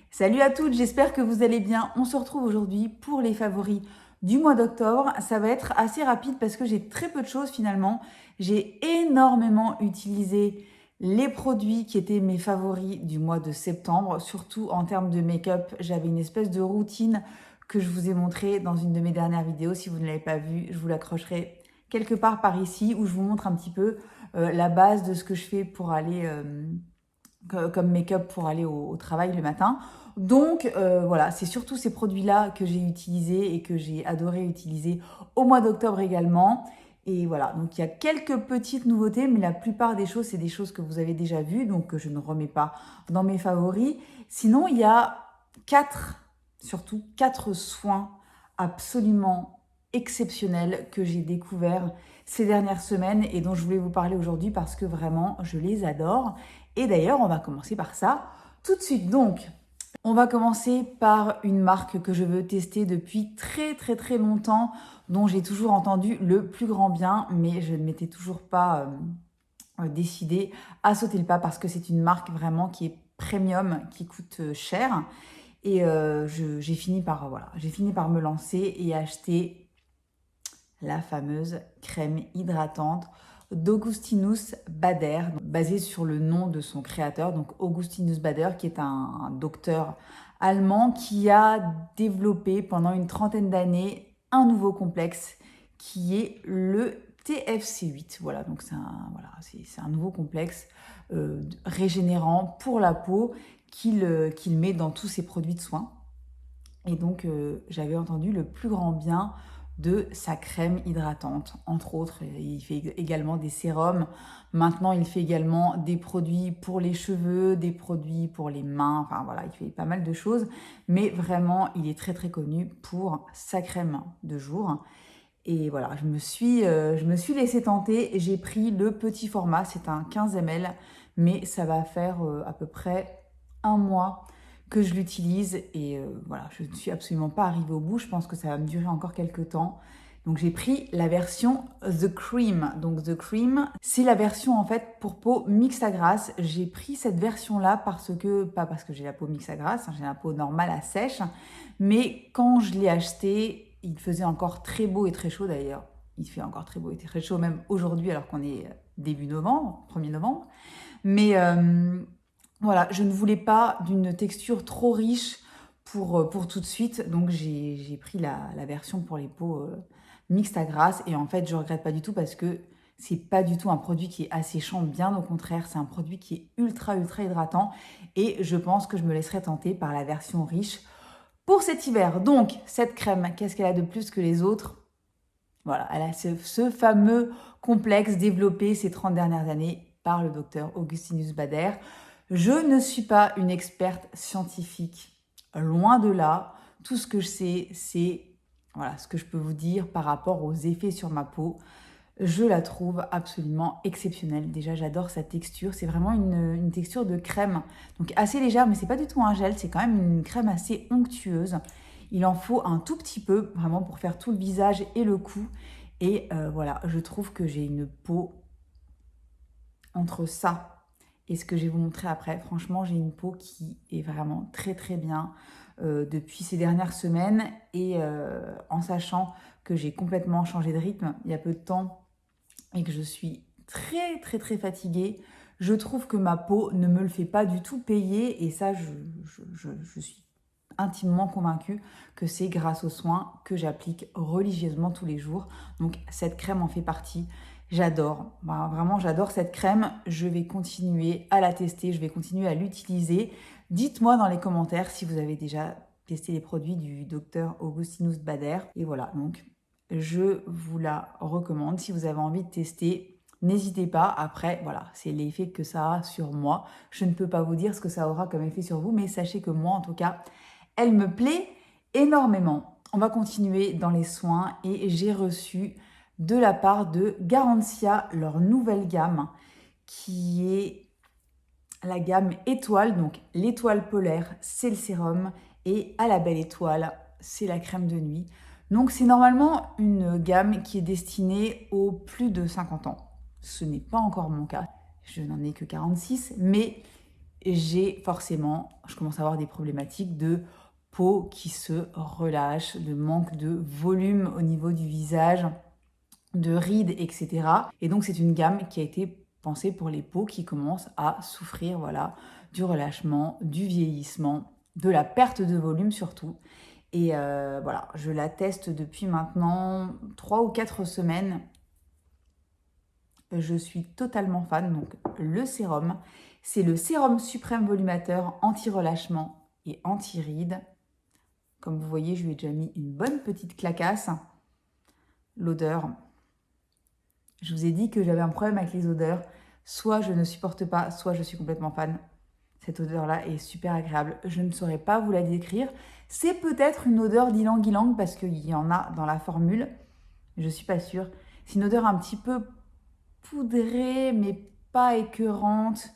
Salut à toutes, j'espère que vous allez bien. On se retrouve aujourd'hui pour les favoris du mois d'octobre. Ça va être assez rapide parce que j'ai très peu de choses finalement. J'ai énormément utilisé les produits qui étaient mes favoris du mois de septembre, surtout en termes de make-up. J'avais une espèce de routine que je vous ai montrée dans une de mes dernières vidéos. Si vous ne l'avez pas vue, je vous l'accrocherai quelque part par ici où je vous montre un petit peu la base de ce que je fais pour aller comme make-up pour aller au travail le matin. Donc voilà, c'est surtout ces produits-là que j'ai utilisés et que j'ai adoré utiliser au mois d'octobre également. Et voilà, donc il y a quelques petites nouveautés, mais la plupart des choses, c'est des choses que vous avez déjà vues, donc que je ne remets pas dans mes favoris. Sinon, il y a surtout quatre soins absolument exceptionnels que j'ai découverts ces dernières semaines et dont je voulais vous parler aujourd'hui parce que vraiment, je les adore. Et d'ailleurs, on va commencer par ça tout de suite. Donc, on va commencer par une marque que je veux tester depuis très longtemps, dont j'ai toujours entendu le plus grand bien, mais je ne m'étais toujours pas décidée à sauter le pas parce que c'est une marque vraiment qui est premium, qui coûte cher. Et j'ai fini par me lancer et acheter la fameuse crème hydratante d'Augustinus Bader, basée sur le nom de son créateur, donc Augustinus Bader, qui est un docteur allemand qui a développé pendant une trentaine d'années un nouveau complexe qui est le TFC8. Voilà, donc c'est un nouveau complexe régénérant pour la peau qu'il met dans tous ses produits de soins. Et donc, j'avais entendu le plus grand bien de sa crème hydratante, entre autres. Il fait également des sérums. Maintenant, il fait également des produits pour les cheveux, des produits pour les mains. Enfin, voilà, il fait pas mal de choses. Mais vraiment, il est très connu pour sa crème de jour. Et voilà, je me suis laissée tenter et j'ai pris le petit format. C'est un 15 ml, mais ça va faire à peu près un mois que je l'utilise et voilà, je ne suis absolument pas arrivée au bout. Je pense que ça va me durer encore quelques temps. Donc j'ai pris la version The Cream. Donc The Cream, c'est la version en fait pour peau mixte à grasse. J'ai pris cette version-là pas parce que j'ai la peau mixte à grasse, j'ai la peau normale à sèche, mais quand je l'ai acheté, il faisait encore très beau et très chaud d'ailleurs. Il fait encore très beau et très chaud même aujourd'hui alors qu'on est début novembre, 1er novembre. Mais voilà, je ne voulais pas d'une texture trop riche pour tout de suite. Donc j'ai pris la version pour les peaux mixtes à grasse. Et en fait, je ne regrette pas du tout parce que c'est pas du tout un produit qui est asséchant. Bien au contraire, c'est un produit qui est ultra hydratant. Et je pense que je me laisserai tenter par la version riche pour cet hiver. Donc, cette crème, qu'est-ce qu'elle a de plus que les autres? Voilà, elle a ce fameux complexe développé ces 30 dernières années par le docteur Augustinus Bader. Je ne suis pas une experte scientifique, loin de là. Tout ce que je sais, c'est voilà, ce que je peux vous dire par rapport aux effets sur ma peau. Je la trouve absolument exceptionnelle. Déjà, j'adore sa texture. C'est vraiment une texture de crème. Donc assez légère, mais c'est pas du tout un gel. C'est quand même une crème assez onctueuse. Il en faut un tout petit peu, vraiment pour faire tout le visage et le cou. Et voilà, je trouve que j'ai une peau entre ça et ce que je vais vous montrer après. Franchement, j'ai une peau qui est vraiment très bien depuis ces dernières semaines. Et en sachant que j'ai complètement changé de rythme il y a peu de temps, et que je suis très fatiguée, je trouve que ma peau ne me le fait pas du tout payer et ça, je suis intimement convaincue que c'est grâce aux soins que j'applique religieusement tous les jours. Donc cette crème en fait partie. J'adore, vraiment j'adore cette crème. Je vais continuer à la tester, je vais continuer à l'utiliser. Dites-moi dans les commentaires si vous avez déjà testé les produits du docteur Augustinus Bader. Et voilà, donc je vous la recommande. Si vous avez envie de tester, n'hésitez pas. Après, voilà, c'est l'effet que ça a sur moi. Je ne peux pas vous dire ce que ça aura comme effet sur vous, mais sachez que moi, en tout cas, elle me plaît énormément. On va continuer dans les soins et j'ai reçu de la part de Garantia leur nouvelle gamme qui est la gamme étoile. Donc l'étoile polaire, c'est le sérum et à la belle étoile, c'est la crème de nuit. Donc c'est normalement une gamme qui est destinée aux plus de 50 ans. Ce n'est pas encore mon cas, je n'en ai que 46, mais je commence à avoir des problématiques de peau qui se relâche, de manque de volume au niveau du visage, de rides, etc. Et donc c'est une gamme qui a été pensée pour les peaux qui commencent à souffrir, voilà, du relâchement, du vieillissement, de la perte de volume surtout. Et voilà, je la teste depuis maintenant 3 ou 4 semaines. Je suis totalement fan. Donc le sérum, c'est le sérum suprême volumateur anti-relâchement et anti-rides. Comme vous voyez, je lui ai déjà mis une bonne petite clacasse. L'odeur, je vous ai dit que j'avais un problème avec les odeurs. Soit je ne supporte pas, soit je suis complètement fan. Cette odeur-là est super agréable. Je ne saurais pas vous la décrire. C'est peut-être une odeur d'ylang-ylang parce qu'il y en a dans la formule. Je ne suis pas sûre. C'est une odeur un petit peu poudrée, mais pas écœurante.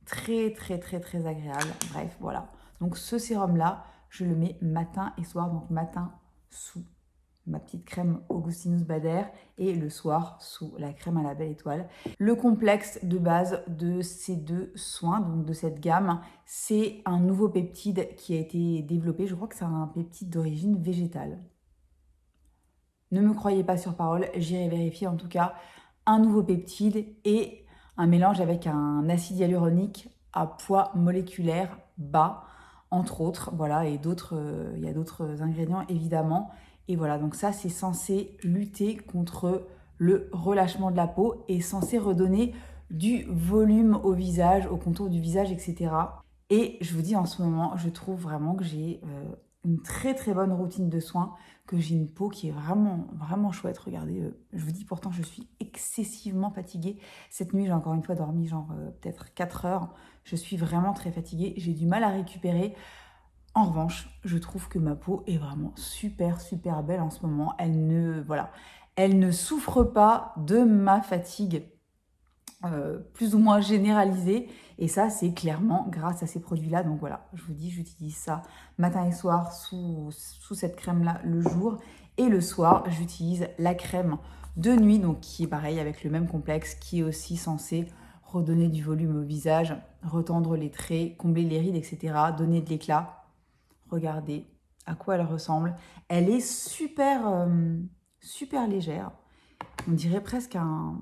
Très, très, très, très agréable. Bref, voilà. Donc ce sérum-là, je le mets matin et soir. Donc matin sous ma petite crème Augustinus Bader et le soir sous la crème à la belle étoile. Le complexe de base de ces deux soins, donc de cette gamme, c'est un nouveau peptide qui a été développé. Je crois que c'est un peptide d'origine végétale. Ne me croyez pas sur parole, j'irai vérifier en tout cas. Un nouveau peptide et un mélange avec un acide hyaluronique à poids moléculaire bas, entre autres. Voilà, et d'autres, il y a d'autres ingrédients évidemment. Et voilà, donc ça, c'est censé lutter contre le relâchement de la peau et censé redonner du volume au visage, au contour du visage, etc. Et je vous dis, en ce moment, je trouve vraiment que j'ai une très très bonne routine de soins, que j'ai une peau qui est vraiment, vraiment chouette. Regardez, je vous dis, pourtant, je suis excessivement fatiguée. Cette nuit, j'ai encore une fois dormi genre peut-être 4 heures. Je suis vraiment très fatiguée. J'ai du mal à récupérer. En revanche, je trouve que ma peau est vraiment super, super belle en ce moment. Elle ne souffre pas de ma fatigue plus ou moins généralisée. Et ça, c'est clairement grâce à ces produits-là. Donc voilà, je vous dis, j'utilise ça matin et soir sous cette crème-là le jour. Et le soir, j'utilise la crème de nuit, donc qui est pareil avec le même complexe, qui est aussi censé redonner du volume au visage, retendre les traits, combler les rides, etc., donner de l'éclat. Regardez à quoi elle ressemble. Elle est super, super légère. On dirait presque un...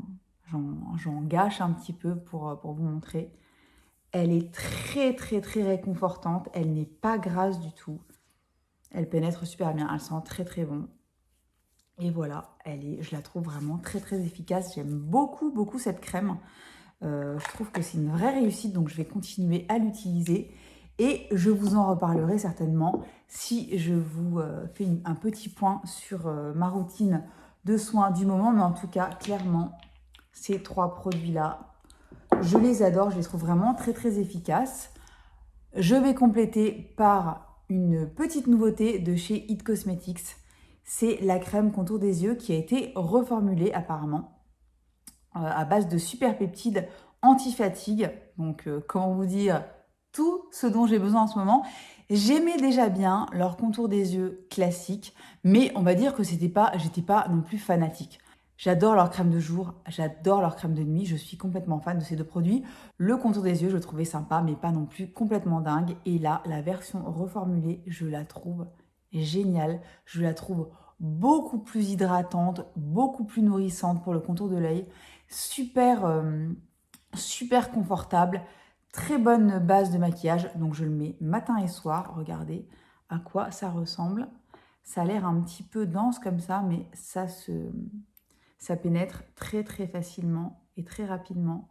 J'en gâche un petit peu pour vous montrer. Elle est très, très, très réconfortante. Elle n'est pas grasse du tout. Elle pénètre super bien. Elle sent très, très bon. Et voilà, je la trouve vraiment très, très efficace. J'aime beaucoup, beaucoup cette crème. Je trouve que c'est une vraie réussite, donc je vais continuer à l'utiliser. Et je vous en reparlerai certainement si je vous fais un petit point sur ma routine de soins du moment. Mais en tout cas, clairement, ces 3 produits-là, je les adore. Je les trouve vraiment très, très efficaces. Je vais compléter par une petite nouveauté de chez It Cosmetics. C'est la crème contour des yeux qui a été reformulée apparemment à base de super peptides anti-fatigue. Donc, comment vous dire, tout ce dont j'ai besoin en ce moment. J'aimais déjà bien leur contour des yeux classique, mais on va dire que j'étais pas non plus fanatique. J'adore leur crème de jour, j'adore leur crème de nuit, je suis complètement fan de ces deux produits. Le contour des yeux, je le trouvais sympa, mais pas non plus complètement dingue. Et là, la version reformulée, je la trouve géniale. Je la trouve beaucoup plus hydratante, beaucoup plus nourrissante pour le contour de l'œil. Super, super confortable. Très bonne base de maquillage, donc je le mets matin et soir. Regardez à quoi ça ressemble. Ça a l'air un petit peu dense comme ça, mais ça pénètre très très facilement et très rapidement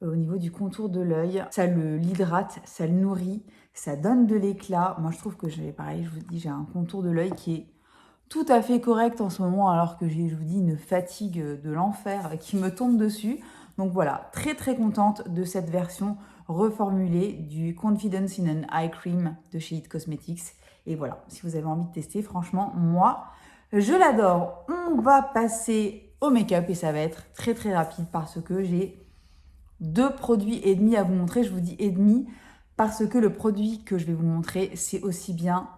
au niveau du contour de l'œil. Ça l'hydrate, ça le nourrit, ça donne de l'éclat. Moi je trouve que pareil, je vous dis, j'ai un contour de l'œil qui est tout à fait correct en ce moment, alors que j'ai, je vous dis, une fatigue de l'enfer qui me tombe dessus. Donc voilà, très très contente de cette version reformulée du Confidence in an Eye Cream de chez It Cosmetics. Et voilà, si vous avez envie de tester, franchement, moi, je l'adore. On va passer au make-up et ça va être très très rapide parce que j'ai 2 produits et demi à vous montrer. Je vous dis et demi parce que le produit que je vais vous montrer, c'est aussi bien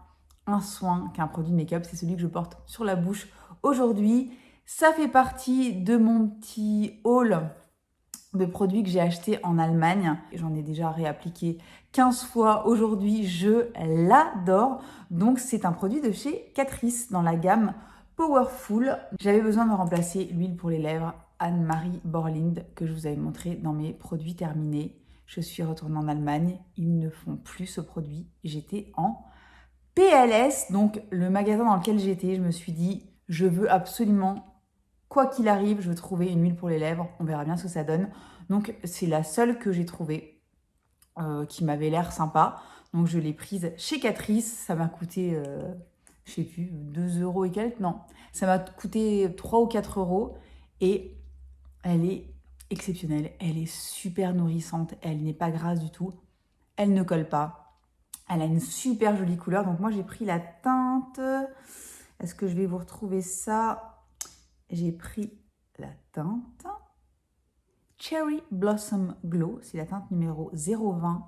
un soin qu'un produit make-up. C'est celui que je porte sur la bouche aujourd'hui. Ça fait partie de mon petit haul de produits que j'ai achetés en Allemagne. J'en ai déjà réappliqué 15 fois aujourd'hui, je l'adore. Donc c'est un produit de chez Catrice dans la gamme Powerful. J'avais besoin de remplacer l'huile pour les lèvres Anne-Marie Borlind que je vous avais montré dans mes produits terminés. Je suis retournée en Allemagne, ils ne font plus ce produit. J'étais en PLS, donc le magasin dans lequel j'étais, je me suis dit, je veux absolument, quoi qu'il arrive, je veux trouver une huile pour les lèvres, on verra bien ce que ça donne. Donc c'est la seule que j'ai trouvée qui m'avait l'air sympa. Donc je l'ai prise chez Catrice, ça m'a coûté, je sais plus, 2 euros et quelques, non. Ça m'a coûté 3 ou 4 euros et elle est exceptionnelle, elle est super nourrissante, elle n'est pas grasse du tout, elle ne colle pas. Elle a une super jolie couleur. Donc moi, j'ai pris la teinte. Est-ce que je vais vous retrouver ça? J'ai pris la teinte Cherry Blossom Glow. C'est la teinte numéro 020.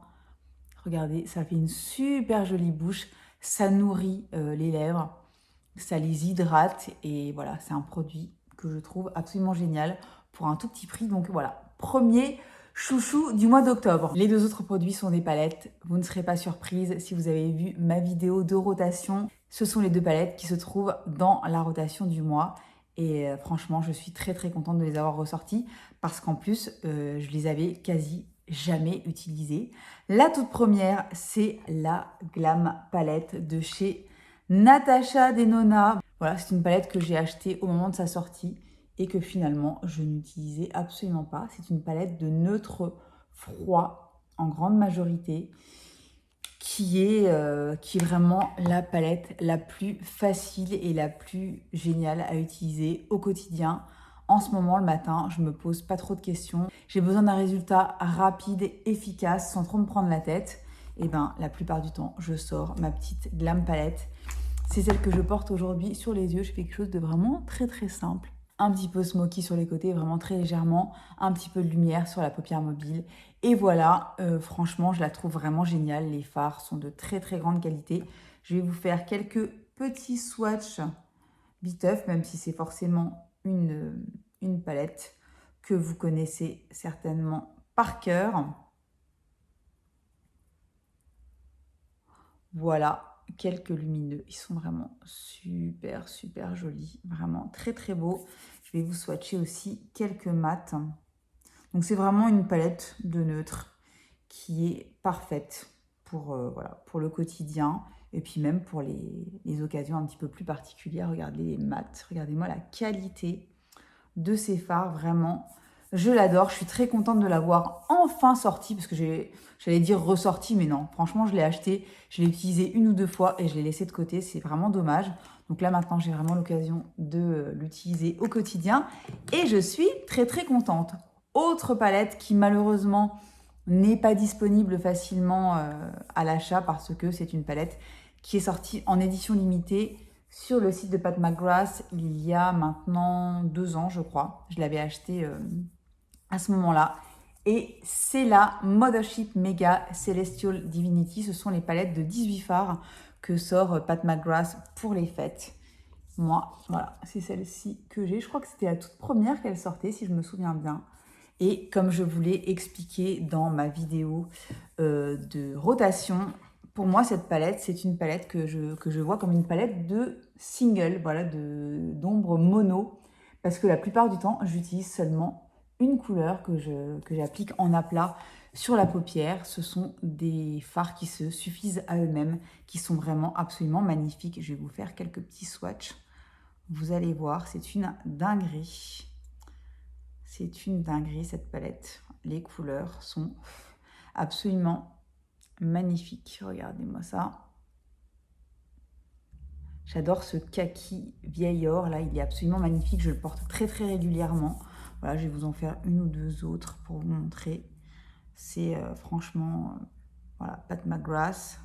Regardez, ça fait une super jolie bouche. Ça nourrit les lèvres. Ça les hydrate. Et voilà, c'est un produit que je trouve absolument génial pour un tout petit prix. Donc voilà, premier chouchou du mois d'octobre. Les deux autres produits sont des palettes. Vous ne serez pas surprise si vous avez vu ma vidéo de rotation. Ce sont les deux palettes qui se trouvent dans la rotation du mois. Et franchement, je suis très très contente de les avoir ressorties parce qu'en plus, je les avais quasi jamais utilisées. La toute première, c'est la Glam palette de chez Natasha Denona. Voilà, c'est une palette que j'ai achetée au moment de sa sortie et que finalement je n'utilisais absolument pas. C'est une palette de neutre froid en grande majorité qui est vraiment la palette la plus facile et la plus géniale à utiliser au quotidien. En ce moment, le matin, je me pose pas trop de questions. J'ai besoin d'un résultat rapide, efficace, sans trop me prendre la tête. Et ben, la plupart du temps, je sors ma petite Glam palette. C'est celle que je porte aujourd'hui sur les yeux. Je fais quelque chose de vraiment très très simple. Un petit peu smoky sur les côtés, vraiment très légèrement, un petit peu de lumière sur la paupière mobile. Et voilà, franchement, je la trouve vraiment géniale. Les fards sont de très très grande qualité. Je vais vous faire quelques petits swatchs biteuf, même si c'est forcément une palette que vous connaissez certainement par cœur. Voilà. Quelques lumineux, ils sont vraiment super super jolis, vraiment très très beaux. Je vais vous swatcher aussi quelques mats. Donc c'est vraiment une palette de neutre qui est parfaite pour, voilà, pour le quotidien et puis même pour les occasions un petit peu plus particulières. Regardez les mats, regardez-moi la qualité de ces fards, vraiment. Je l'adore, je suis très contente de l'avoir enfin sorti parce que j'allais dire ressorti, mais non, franchement, je l'ai acheté, je l'ai utilisé une ou deux fois et je l'ai laissé de côté, c'est vraiment dommage. Donc là, maintenant, j'ai vraiment l'occasion de l'utiliser au quotidien et je suis très très contente. Autre palette qui malheureusement n'est pas disponible facilement à l'achat parce que c'est une palette qui est sortie en édition limitée sur le site de Pat McGrath il y a maintenant 2 ans, je crois. Je l'avais acheté à ce moment-là. Et c'est la Mothership Mega Celestial Divinity. Ce sont les palettes de 18 fards que sort Pat McGrath pour les fêtes. Moi, voilà, c'est celle-ci que j'ai. Je crois que c'était la toute première qu'elle sortait, si je me souviens bien. Et comme je vous l'ai expliqué dans ma vidéo de rotation, pour moi, cette palette, c'est une palette que je vois comme une palette de single, voilà, d'ombre mono. Parce que la plupart du temps, j'utilise seulement une couleur que j'applique en aplat sur la paupière. Ce sont des fards qui se suffisent à eux-mêmes, qui sont vraiment absolument magnifiques. Je vais vous faire quelques petits swatchs. Vous allez voir, c'est une dinguerie. C'est une dinguerie cette palette. Les couleurs sont absolument magnifiques. Regardez-moi ça. J'adore ce kaki vieil or. Là, il est absolument magnifique. Je le porte très très régulièrement. Voilà, je vais vous en faire une ou deux autres pour vous montrer. C'est franchement, voilà, Pat McGrath.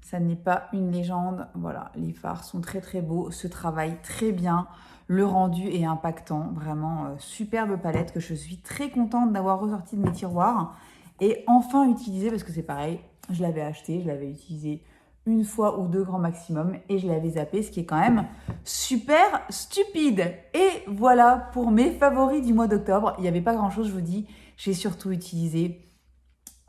Ça n'est pas une légende. Voilà, les fards sont très très beaux, se travaillent très bien. Le rendu est impactant. Vraiment, superbe palette que je suis très contente d'avoir ressorti de mes tiroirs. Et enfin utilisée, parce que c'est pareil, je l'avais acheté, je l'avais utilisé une fois ou deux grand maximum et je l'avais zappé, ce qui est quand même super stupide. Et voilà pour mes favoris du mois d'octobre. Il n'y avait pas grand chose, je vous dis. J'ai surtout utilisé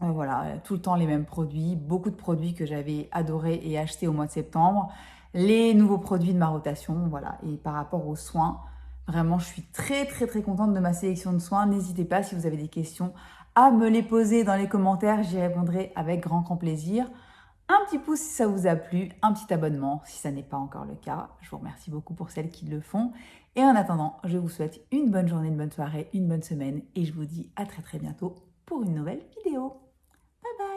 voilà, tout le temps les mêmes produits, beaucoup de produits que j'avais adorés et achetés au mois de septembre, les nouveaux produits de ma rotation, voilà. Et par rapport aux soins, vraiment, je suis très très très contente de ma sélection de soins. N'hésitez pas si vous avez des questions à me les poser dans les commentaires, j'y répondrai avec grand grand plaisir. Un petit pouce si ça vous a plu, un petit abonnement si ça n'est pas encore le cas. Je vous remercie beaucoup pour celles qui le font. Et en attendant, je vous souhaite une bonne journée, une bonne soirée, une bonne semaine et je vous dis à très très bientôt pour une nouvelle vidéo. Bye bye.